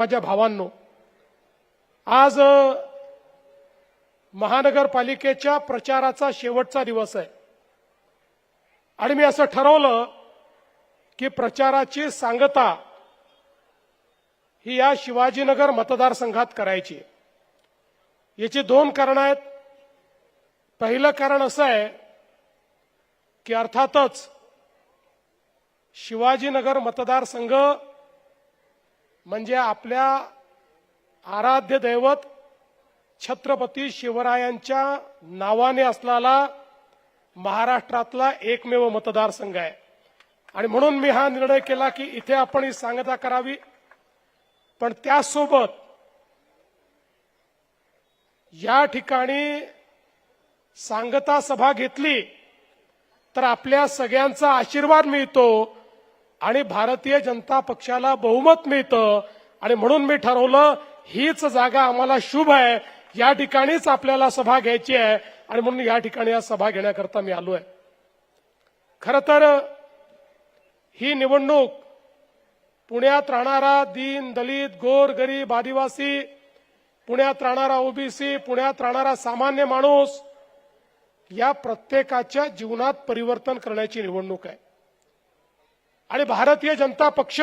माझ्या भावांनो, आज महानगरपालिकेच्या प्रचाराचा शेवटचा दिवस आहे आणि मी असं ठरवलं की प्रचाराची सांगता ही या शिवाजीनगर मतदारसंघात करायची आहे। याची दोन कारणं आहेत। पहिलं कारण असं आहे की अर्थातच शिवाजीनगर मतदारसंघ म्हणजे आपल्या आराध्य दैवत छत्रपती शिवरायांच्या नावाने असलेला महाराष्ट्रातला एकमेव मतदारसंघ आहे आणि म्हणून मी हा निर्णय केला की इथे आपण ही सांगता करावी। पण त्यासोबत या ठिकाणी सांगता सभा घेतली तर आपल्या सगळ्यांचा आशीर्वाद मिळतो आणि भारतीय जनता पक्षाला बहुमत मिळतं आणि म्हणून मी ठरवलं हीच जागा आम्हाला शुभ आहे, या ठिकाणीच आपल्याला सभा घ्यायची आहे आणि म्हणून या ठिकाणी या सभा घेण्याकरता मी आलोय। खरं तर ही निवडणूक पुण्यात राहणारा दीन दलित गोर गरीब आदिवासी, पुण्यात राहणारा ओबीसी, पुण्यात राहणारा सामान्य माणूस या प्रत्येकाच्या जीवनात परिवर्तन करण्याची निवडणूक आहे आणि भारतीय जनता पक्ष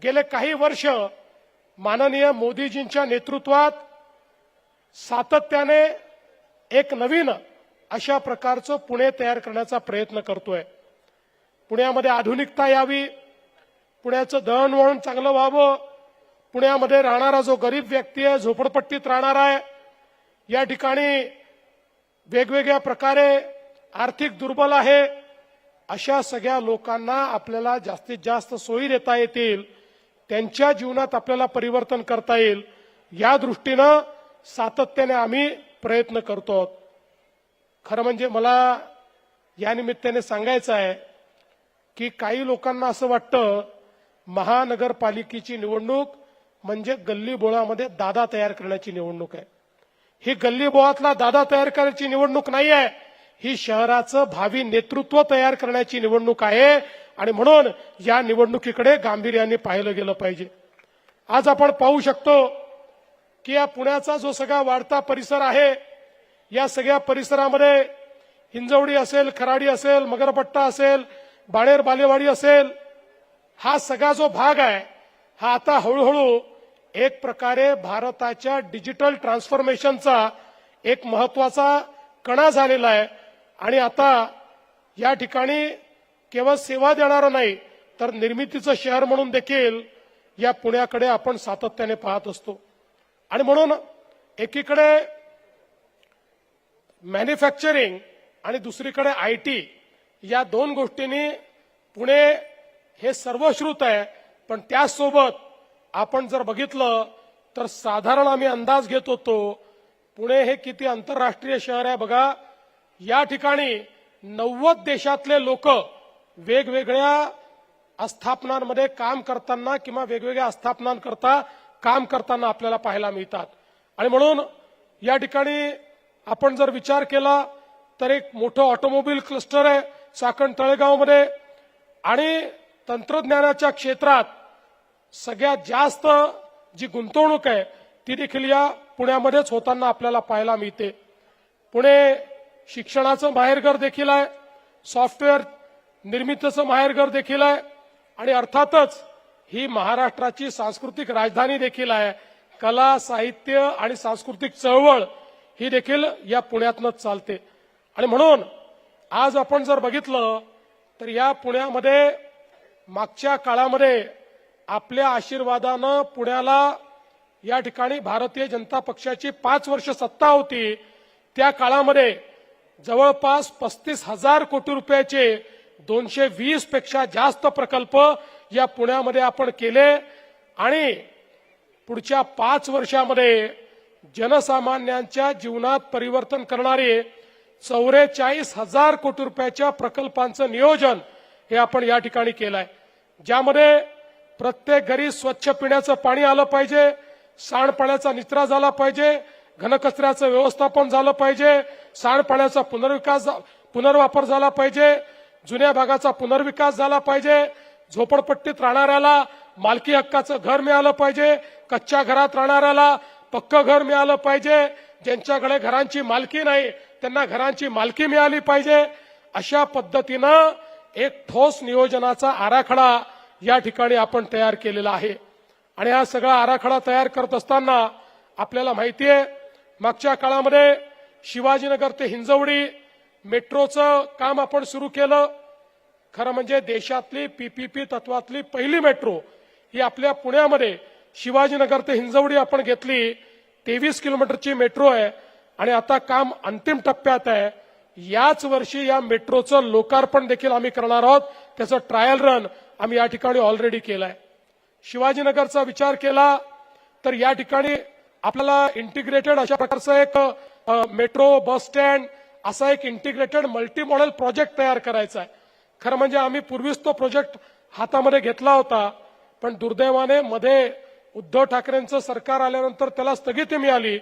गेले काही वर्ष माननीय मोदीजींच्या नेतृत्वात सातत्याने एक नवीन अशा प्रकारचं पुणे तयार करण्याचा प्रयत्न करतोय। पुण्यामध्ये आधुनिकता यावी, पुण्याचं दळणवळण चांगलं व्हावं, पुण्यामध्ये राहणारा जो गरीब व्यक्ती आहे, झोपडपट्टीत राहणार आहे, या ठिकाणी वेगवेगळ्या प्रकारे आर्थिक दुर्बल आहे, अशा सगळ्या लोकांना आपल्याला जास्तीत जास्त सोयी देता येतील, त्यांच्या जीवनात आपल्याला परिवर्तन करता येईल, या दृष्टीनं सातत्याने आम्ही प्रयत्न करतो। खरं म्हणजे मला या निमित्ताने सांगायचं आहे की काही लोकांना असं वाटतं महानगरपालिकेची निवडणूक म्हणजे गल्लीबोळामध्ये दादा तयार करण्याची निवडणूक आहे। ही गल्लीबोळातला दादा तयार करण्याची निवडणूक नाही आहे, ही शहराचं भावी नेतृत्व तयार करण्याची निवडणूक आहे आणि म्हणून या निवडणुकीकडे गांभीर्याने पाहिलं गेलं पाहिजे। आज आपण पाहू शकतो की या पुण्याचा जो सगळा वाढता परिसर आहे, या सगळ्या परिसरामध्ये हिंजवडी असेल, खराडी असेल, मगरपट्टा असेल, बाणेर बालेवाडी असेल, हा सगळा जो भाग आहे हा आता हळूहळू एक प्रकारे भारताच्या डिजिटल ट्रान्सफॉर्मेशनचा एक महत्वाचा कणा झालेला आहे आणि आता या ठिकाणी केवळ सेवा देणारं नाही तर निर्मितीचं शहर म्हणून देखील या पुण्याकडे आपण सातत्याने पाहत असतो। आणि म्हणून एकीकडे मॅन्युफॅक्चरिंग आणि दुसरीकडे आयटी या दोन गोष्टींनी पुणे हे सर्वश्रुत आहे, पण त्यासोबत आपण जर बघितलं तर साधारण आम्ही अंदाज घेत होतो पुणे हे किती आंतरराष्ट्रीय शहर आहे बघा। या ठिकाणी 90 देशातले लोक वेगवेगळ्या आस्थापनांमध्ये काम करताना किंवा वेगवेगळ्या आस्थापनांकरता काम करताना आपल्याला पाहायला मिळतात आणि म्हणून या ठिकाणी आपण जर विचार केला तर एक मोठं ऑटोमोबाईल क्लस्टर आहे चाकण तळेगावमध्ये आणि तंत्रज्ञानाच्या क्षेत्रात सगळ्यात जास्त जी गुंतवणूक आहे ती देखील या पुण्यामध्येच होताना आपल्याला पाहायला मिळते। पुणे शिक्षणाचं माहेरघर देखील आहे, सॉफ्टवेअर निर्मितीचं माहेरघर देखील आहे आणि अर्थातच ही महाराष्ट्राची सांस्कृतिक राजधानी देखील आहे। कला साहित्य आणि सांस्कृतिक चळवळ ही देखील या पुण्यातनंच चालते आणि म्हणून आज आपण जर बघितलं तर या पुण्यामध्ये मागच्या काळामध्ये आपल्या आशीर्वादानं पुण्याला या ठिकाणी भारतीय जनता पक्षाची 5 वर्ष सत्ता होती, त्या काळामध्ये जवळपास 35,000 कोटी रुपयाचे 220 पेक्षा जास्त प्रकल्प या पुण्यामध्ये आपण केले आणि पुढच्या 5 वर्षामध्ये जनसामान्यांच्या जीवनात परिवर्तन करणारे 44,000 कोटी रुपयाच्या प्रकल्पांचं नियोजन हे आपण या ठिकाणी केलंय, ज्यामध्ये प्रत्येक घरी स्वच्छ पिण्याचं पाणी आलं पाहिजे, सांडपाण्याचा निचरा झाला पाहिजे, घनकचऱ्याचं व्यवस्थापन झालं पाहिजे, सांडपाण्याचा पुनर्वापर झाला पाहिजे, जुन्या भागाचा पुनर्विकास झाला पाहिजे, झोपडपट्टीत राहणाऱ्याला मालकी हक्काचं घर मिळालं पाहिजे, कच्च्या घरात राहणाऱ्याला पक्क घर मिळालं पाहिजे, ज्यांच्याकडे घरांची मालकी नाही त्यांना घरांची मालकी मिळाली पाहिजे. अशा पद्धतीनं एक ठोस नियोजनाचा आराखडा या ठिकाणी आपण तयार केलेला आहे. आणि हा सगळा आराखडा तयार करत असताना आपल्याला माहिती आहे, मागच्या काळामध्ये शिवाजीनगर ते हिंजवडी मेट्रोचं काम आपण सुरू केलं. खरं म्हणजे देशातली पीपीपी तत्वातली पहिली मेट्रो ही आपल्या पुण्यामध्ये शिवाजीनगर ते हिंजवडी आपण घेतली. 23 किलोमीटरची मेट्रो आहे आणि आता काम अंतिम टप्प्यात आहे. याच वर्षी या मेट्रोचं लोकार्पण देखील आम्ही करणार आहोत. त्याचं ट्रायल रन आम्ही या ठिकाणी ऑलरेडी केलाय. शिवाजीनगरचा विचार केला तर या ठिकाणी आपल्याला इंटिग्रेटेड अशा प्रकारचं एक मेट्रो बस स्टँड असा एक इंटिग्रेटेड मल्टी मॉडेल प्रोजेक्ट तयार करायचा आहे. खरं म्हणजे आम्ही पूर्वीच तो प्रोजेक्ट हातामध्ये घेतला होता, पण दुर्दैवाने मध्ये उद्धव ठाकरेंचं सरकार आल्यानंतर त्याला स्थगिती मिळाली.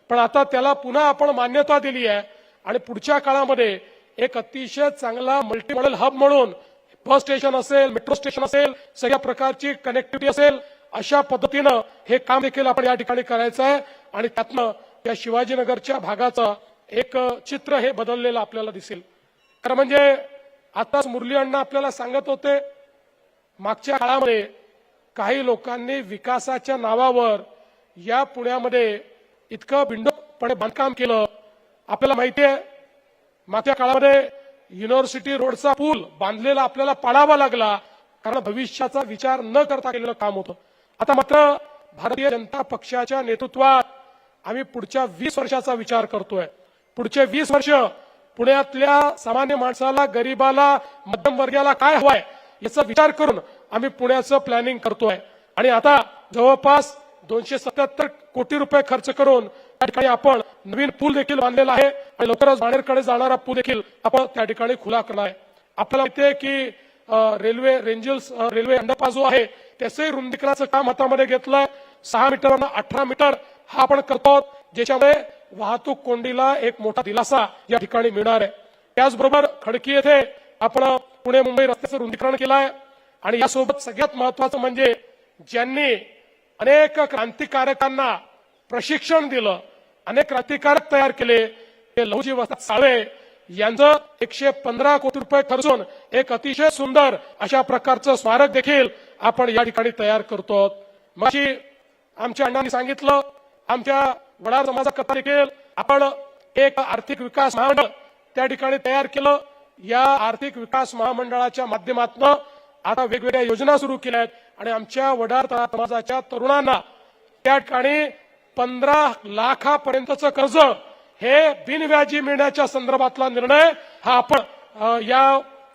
पण आता त्याला पुन्हा आपण मान्यता दिली आहे आणि पुढच्या काळामध्ये एक अतिशय चांगला मल्टी मॉडेल हब म्हणून बस स्टेशन असेल, मेट्रो स्टेशन असेल, सगळ्या प्रकारची कनेक्टिव्हिटी असेल, अशा पद्धतीनं हे काम देखील आपण या ठिकाणी करायचं आहे. आणि त्यातनं या शिवाजीनगरच्या भागाचं एक चित्र हे बदललेलं आपल्याला दिसेल. खरं म्हणजे आताच मुरली अण्णा आपल्याला सांगत होते, मागच्या काळामध्ये काही लोकांनी विकासाच्या नावावर या पुण्यामध्ये इतकं बिंडोकपणे बांधकाम केलं. आपल्याला माहिती आहे, मागच्या काळामध्ये युनिव्हर्सिटी रोडचा पूल बांधलेला आपल्याला पाडावा लागला, कारण भविष्याचा विचार न करता केलेलं काम होतं. आता मात्र भारतीय जनता पक्षाच्या नेतृत्वात आम्ही पुढच्या 20 वर्षाचा विचार करतोय. पुढचे 20 वर्ष पुण्यातल्या सामान्य माणसाला, गरीबाला, मध्यमवर्गीयाला काय हवंय याचा विचार करून आम्ही पुण्याचं प्लॅनिंग करतोय. आणि आता जवळपास 277 कोटी रुपये खर्च करून त्या ठिकाणी आपण नवीन पूल देखील बांधलेला आहे आणि लवकरच बाणेरकडे जाणारा पूल देखील आपण त्या ठिकाणी खुला करणार आहे. आपल्याला माहिती आहे की रेल्वे रेंजल्स रेल्वे अंडरपास जो आहे त्याचे रुंदीकरणाचं काम हातामध्ये घेतलंय. 6 मीटरना 18 मीटर हा आपण करतो, ज्याच्यामुळे वाहतूक कोंडीला एक मोठा दिलासा या ठिकाणी मिळणार आहे. त्याचबरोबर खडकी येथे आपण पुणे मुंबई रस्त्याचं रुंदीकरण केलं आहे. आणि यासोबत सगळ्यात महत्वाचं म्हणजे ज्यांनी अनेक क्रांतिकारकांना प्रशिक्षण दिलं, अनेक क्रांतिकारक तयार केले, ते लहुजी वसंत साळवे यांचं 115 कोटी रुपये खर्चून एक अतिशय सुंदर अशा प्रकारचं स्मारक देखील आपण या ठिकाणी तयार करतो. मग आमच्या अण्णांनी सांगितलं, आमच्या वडार समाजाकरता देखील आपण एक आर्थिक विकास महामंडळ त्या ठिकाणी तयार केलं. या आर्थिक विकास महामंडळाच्या माध्यमातून आता वेगवेगळ्या योजना सुरू केल्या आहेत आणि आमच्या वडार समाजाच्या तरुणांना त्या ठिकाणी 15 लाखापर्यंतचं कर्ज हे बिनव्याजी मिळण्याच्या संदर्भातला निर्णय हा आपण या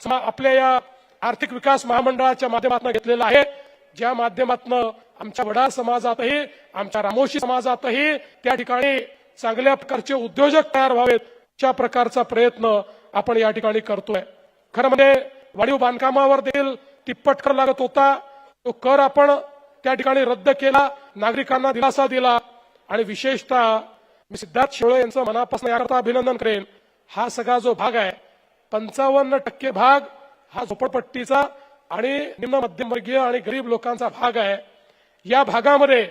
आपल्या या आर्थिक विकास महामंडळाच्या माध्यमातून घेतलेला आहे, ज्या माध्यमातून आमच्या वडार समाजातही, आमच्या रामोशी समाजातही त्या ठिकाणी चांगल्या प्रकारचे उद्योजक तयार व्हावेत अशा प्रकारचा प्रयत्न आपण या ठिकाणी करतोय. खरं म्हणजे वाढीव बांधकामावर देखील तिप्पट कर लागत होता, तो कर आपण त्या ठिकाणी रद्द केला, नागरिकांना दिलासा दिला. आणि विशेषतः मी सिद्धार्थ शिरोळे यांचं मनापासून याकरता अभिनंदन करेन. हा सगळा जो भाग आहे 55% भाग हा झोपडपट्टीचा आणि निम्न मध्यमवर्गीय आणि गरीब लोकांचा भाग आहे. या भागामध्ये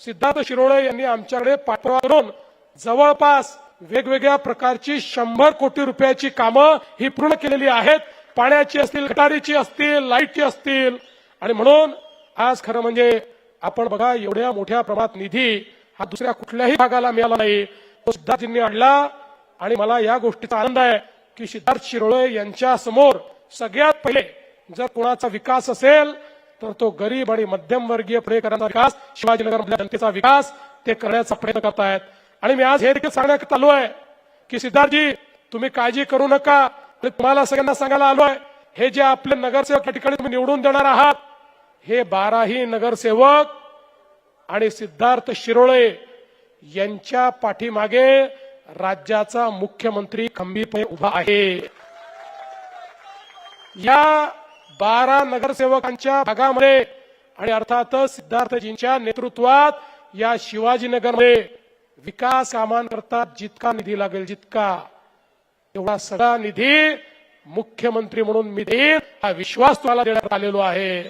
सिद्धार्थ शिरोळे यांनी आमच्याकडे पाठपुरावा करून जवळपास वेगवेगळ्या प्रकारची 100 कोटी रुपयाची कामं ही पूर्ण केलेली आहेत. पाण्याची असतील, गटारीची असतील, लाईटची असतील. आणि म्हणून आज खरं म्हणजे आपण बघा, एवढ्या मोठ्या प्रमाणात निधी हा दुसऱ्या कुठल्याही भागाला मिळाला नाही, तो सिद्धार्थजींनी आणला. आणि मला या गोष्टीचा आनंद आहे की सिद्धार्थ शिरोळे यांच्या समोर सगळ्यात पहिले जर कोणाचा विकास असेल तर तो गरीब आणि मध्यमवर्गीय पुणेकरांचा विकास, शिवाजीनगरमधल्या जनतेचा विकास ते करण्याचा प्रयत्न करतायत. आणि मी आज हे देखील सांगण्यात आलो आहे की सिद्धार्थजी तुम्ही काळजी करू नका. आणि तुम्हाला सगळ्यांना सांगायला आलोय, हे जे आपले नगरसेवक या ठिकाणी तुम्ही निवडून देणार आहात, हे 12ही नगरसेवक आणि सिद्धार्थ शिरोळे यांच्या पाठीमागे राज्याचा मुख्यमंत्री खंबीरपणे उभा आहे. या 12 नगरसेवकांच्या भागामध्ये आणि अर्थातच सिद्धार्थजींच्या नेतृत्वात या शिवाजीनगरमध्ये विकास कामांकरता जितका निधी लागेल, जितका तेवढा सगळा निधी मुख्यमंत्री म्हणून मी देईन, हा विश्वास तुम्हाला देण्यात आलेलो आहे.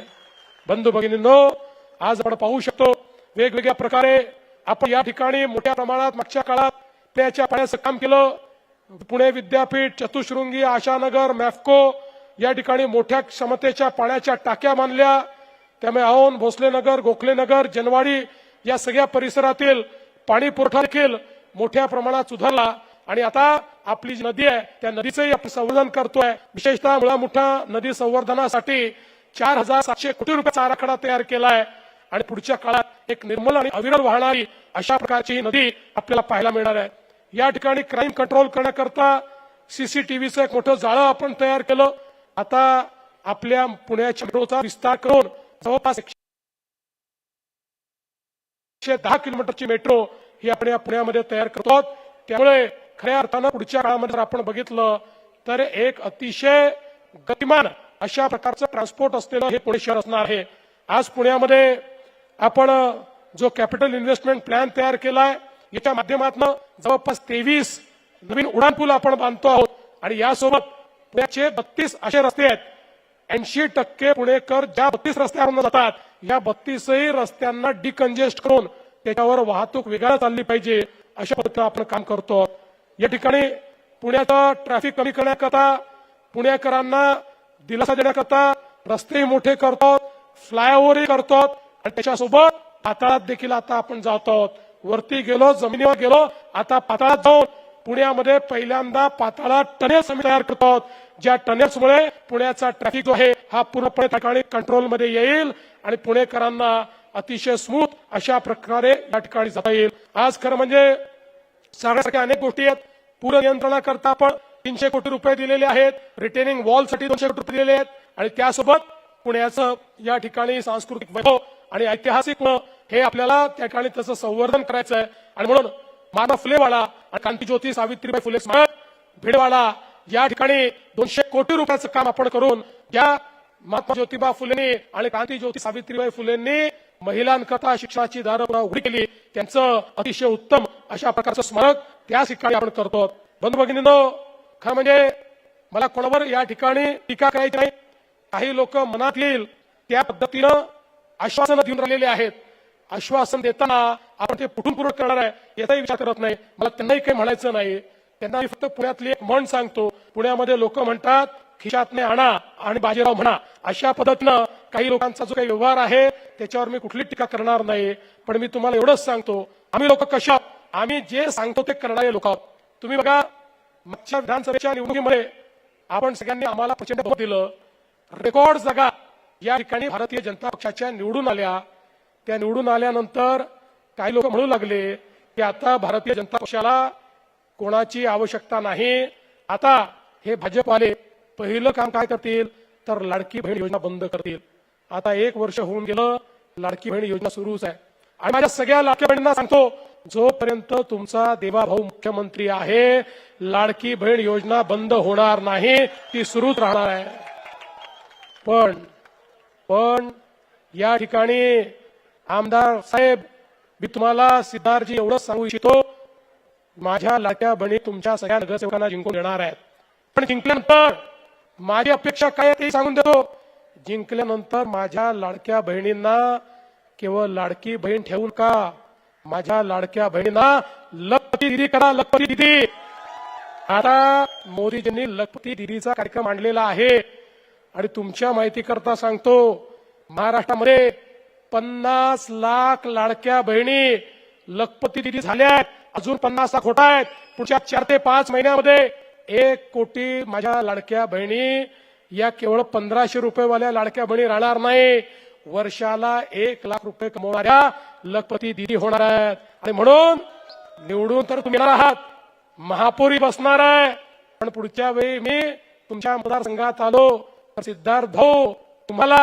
बंधू भगिनींनो, आज आपण पाहू शकतो वेगवेगळ्या प्रकारे आपण या ठिकाणी मोठ्या प्रमाणात मागच्या काळात पिण्याच्या पाण्याचं काम केलं. पुणे विद्यापीठ, चतुशृंगी, आशानगर, मॅफको या ठिकाणी मोठ्या क्षमतेच्या पाण्याच्या टाक्या बांधल्या. त्यामुळे औंध, भोसलेनगर, गोखलेनगर, जनवाडी या सगळ्या परिसरातील पाणी पुरवठा देखील मोठ्या प्रमाणात सुधारला. आणि आता आपली जी नदी आहे त्या नदीचंही आपण संवर्धन करतोय. विशेषतः मुळामुठा नदी संवर्धनासाठी 4700 कोटी रुपयाचा आराखडा तयार केलाय आणि पुढच्या काळात एक निर्मल आणि अविरल वाहणारी अशा प्रकारची नदी आपल्याला पाहायला मिळणार आहे. या ठिकाणी क्राईम कंट्रोल करण्याकरता सीसीटीव्हीचं एक मोठं जाळं आपण तयार केलं. आता आपल्या पुण्याच्या मेट्रोचा विस्तार करून जवळपास 110 किलोमीटरची मेट्रो ही आपण या पुण्यामध्ये तयार करतो. त्यामुळे खऱ्या अर्थानं पुढच्या काळामध्ये जर आपण बघितलं तर एक अतिशय गतिमान अशा प्रकारचं ट्रान्सपोर्ट असलेलं हे पुणे शहर असणार आहे. आज पुण्यामध्ये आपण जो कॅपिटल इन्व्हेस्टमेंट प्लॅन तयार केलाय याच्या माध्यमातून जवळपास 23 नवीन उड्डाणपूल आपण बांधतो आहोत. आणि यासोबत पुण्याचे 32 असे रस्ते आहेत. 80% पुणेकर ज्या 32 रस्त्यावरून जातात या 32ही रस्त्यांना डिकंजेस्ट करून त्याच्यावर वाहतूक वेगाने चालली पाहिजे अशा पद्धतीने आपण काम करतो. या ठिकाणी पुण्याचं ट्रॅफिक कमी करण्याकरता, पुणेकरांना दिलासा देण्याकरता रस्तेही मोठे करतो, फ्लायओव्हरही करतो आणि त्याच्यासोबत पाताळात देखील आता आपण जात आहोत. वरती गेलो, जमिनीवर गेलो, आता पाताळात जाऊन पुण्यामध्ये पहिल्यांदा पाताळात टनेल्स आम्ही तयार करतो. ज्या टनेल्समुळे पुण्याचा ट्रॅफिक जो आहे हा पूर्णपणे ठिकाणी कंट्रोलमध्ये येईल आणि पुणेकरांना अतिशय स्मूथ अशा प्रकारे या ठिकाणी जाता येईल. आज खरं म्हणजे सारख्या अनेक गोष्टी आहेत. पूर नियंत्रणाकरता आपण 300 कोटी रुपये दिलेले आहेत. रिटेनिंग वॉलसाठी 200 कोटी रुपये दिलेले आहेत. आणि त्यासोबत पुण्याचं या ठिकाणी सांस्कृतिक वैभव आणि ऐतिहासिक हे आपल्याला त्या ठिकाणी त्याचं संवर्धन करायचं आहे. आणि म्हणून महात्मा फुलेवाडा आणि क्रांतीज्योती सावित्रीबाई फुले स्मारक भिडवाडा या ठिकाणी 200 कोटी रुपयाचं काम आपण करून ज्या महात्मा ज्योतिबा फुलेंनी आणि क्रांतीज्योती सावित्रीबाई फुलेंनी महिलांकरता शिक्षणाची दारं उघडी केली त्यांचं अतिशय उत्तम अशा प्रकारचं स्मारक त्या ठिकाणी आपण करतो. बंधू भगिनींनो, खरं म्हणजे मला कोणावर या ठिकाणी टीका करायची नाही. काही लोक मनात येईल त्या पद्धतीनं आश्वासनं देऊन राहिलेले आहेत. आश्वासन देताना आपण ते कुठून पूर्ण करणार आहे याचाही विचार करत नाही. मला त्यांनाही काही म्हणायचं नाही. त्यांना मी फक्त पुण्यातली एक म्हण सांगतो. पुण्यामध्ये लोक म्हणतात खिशातने आणा आणि बाजीराव म्हणा. अशा पद्धतीनं काही लोकांचा जो काही व्यवहार आहे त्याच्यावर मी कुठली टीका करणार नाही. पण मी तुम्हाला एवढंच सांगतो, आम्ही लोक कशा, आम्ही जे सांगतो ते करणारे लोक आहोत. तुम्ही बघा, मागच्या विधानसभेच्या निवडणुकीमध्ये आपण सगळ्यांनी आम्हाला प्रचंड बहुमत दिलं. रेकॉर्ड जागा या ठिकाणी भारतीय जनता पक्षाच्या निवडून आल्या. त्या निवडून आल्यानंतर काही लोक म्हणू लागले की आता भारतीय जनता पक्षाला कोणाची आवश्यकता नाही. आता हे भाजपवाले पहिलं काम काय करतील तर लाडकी बहीण योजना बंद करतील. आता 1 वर्ष होऊन गेलं, लाडकी बहीण योजना सुरूच आहे. आणि माझ्या सगळ्या लाडक्या बहिणींना सांगतो, जोपर्यंत तुमचा देवाभाऊ मुख्यमंत्री आहे लाडकी बहीण योजना बंद होणार नाही, ती सुरूच राहणार आहे. पण या ठिकाणी आमदार साहेब, मी तुम्हाला सिद्धार्थजी एवढंच सांगू इच्छितो, माझ्या लाडक्या बहिणी तुमच्या सगळ्या नगरसेवकांना जिंकून देणार आहेत. पण जिंकल्यानंतर माझी अपेक्षा काय आहे ते सांगून देतो. जिंकल्यानंतर माझ्या लाडक्या बहिणींना केवळ लाडकी बहीण ठेवून का, माझ्या लाडक्या बहिणींना लखपती दिदी करा. लखपती दिदी, आता मोदीजींनी लखपती दिदीचा कार्यक्रम आणलेला आहे. आणि तुमच्या माहिती करता सांगतो, महाराष्ट्रामध्ये 50 लाख लाडक्या बहिणी लखपती दिदी झाल्या आहेत. अजून 50 लाख होत आहेत. पुढच्या 4 ते 5 महिन्यामध्ये 1 कोटी माझ्या लाडक्या बहिणी या केवळ 1500 रुपयेवाल्या लाडक्या बहिणी राहणार नाही, वर्षाला 1 लाख रुपये कमवणाऱ्या लखपती दिदी होणार आहेत. आणि म्हणून निवडून तर तुम्ही येणार आहात, महापौरी बसणार आहे. पण पुढच्या वेळी मी तुमच्या मतदारसंघात आलो तर सिद्धार्थ भाऊ तुम्हाला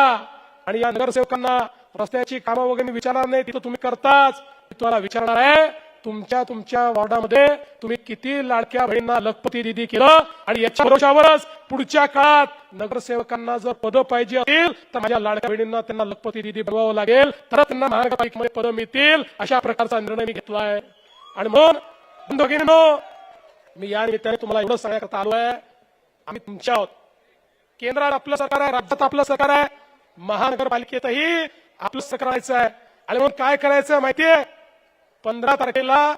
आणि या नगरसेवकांना रस्त्याची कामं वगैरे मी विचारणार नाही, तिथं तुम्ही करताच. मी तुम्हाला विचारणार आहे, तुमच्या वॉर्डामध्ये तुम्ही किती लाडक्या बहिणींना लखपती दिदी केलं. आणि याच्या भरोशावरच पुढच्या काळात नगरसेवकांना जर पदं पाहिजे असतील तर माझ्या लाडक्या बहिणींना त्यांना लखपती दिदी बनवावं लागेल, तर त्यांना महानगरपालिकेमध्ये पदं मिळतील. अशा प्रकारचा निर्णय मी घेतलाय. आणि म्हणून भगिनींनो, मी या निमित्ताने तुम्हाला एवढं सांगण्याकरता आलो आहे, आम्ही तुमच्या आहोत. केंद्रात आपलं सरकार आहे, राज्यात आपलं सरकार आहे, महानगरपालिकेतही आपलं करायचं आहे. आणि म्हणून काय करायचं माहितीये, 15 तारखेला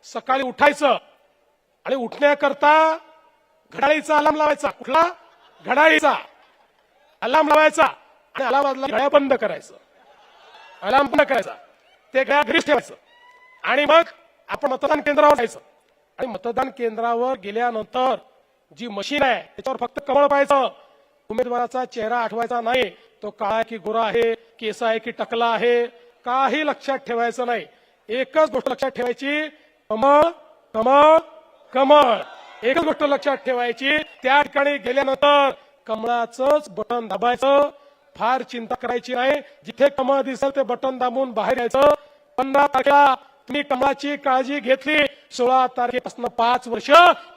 सकाळी उठायचं आणि उठण्याकरता घड्याळीचा अलार्म लावायचा. कुठला? घड्याळीचा अलार्म लावायचा आणि अलार्म घड्याळ बंद करायचं. अलार्म बंद करायचा, ते घड्याळ घरीच ठेवायचं आणि मग आपण मतदान केंद्रावर जायचं. आणि मतदान केंद्रावर गेल्यानंतर जी मशीन आहे त्याच्यावर फक्त कमळ पाहायचं. उमेदवाराचा चेहरा आठवायचा नाही, तो काळा की गोरा आहे, केस आहे की टकला आहे, काही लक्षात ठेवायचं नाही. एकच गोष्ट लक्षात ठेवायची, कमळ कमळ कमळ. एकच गोष्ट लक्षात ठेवायची, त्या ठिकाणी गेल्यानंतर कमळाचंच बटन दाबायचं. फार चिंता करायची नाही, जिथे कमळ दिसेल ते बटन दाबून बाहेर यायचं. 15 तारखेला तुम्ही कमळाची काळजी घेतली, 16 तारखेपासून 5 वर्ष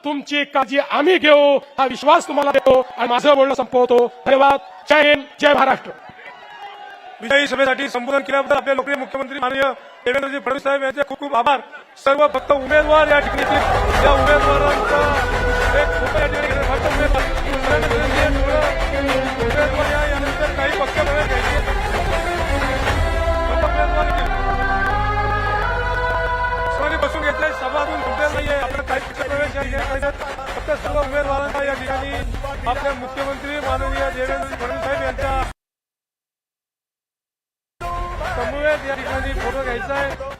तुमची काळजी आम्ही घेऊ, हा विश्वास तुम्हाला देतो आणि माझं बोलणं संपवतो. धन्यवाद. जय हिंद, जय महाराष्ट्र. विजयी सभेसाठी संबोधन केल्याबद्दल आपले लोकप्रिय मुख्यमंत्री माननीय देवेंद्रजी फडणवीस साहेब यांचे खूप खूप आभार. सर्व फक्त उमेदवार या ठिकाणी या उमेदवारांचा एक फोटो या ठिकाणी घेतला. फक्त उमेदवार या यानंतर काही पक्ष प्रवेश घ्यायचे. सर्वांनी बसून घेतले, सभातून कुठे नाहीये. आपल्या काही पक्ष प्रवेश फक्त सर्व उमेदवारांचा या ठिकाणी आपले मुख्यमंत्री माननीय देवेंद्रजी फडणवीस साहेब यांच्या समवेत या ठिकाणी फोटो घ्यायचा आहे.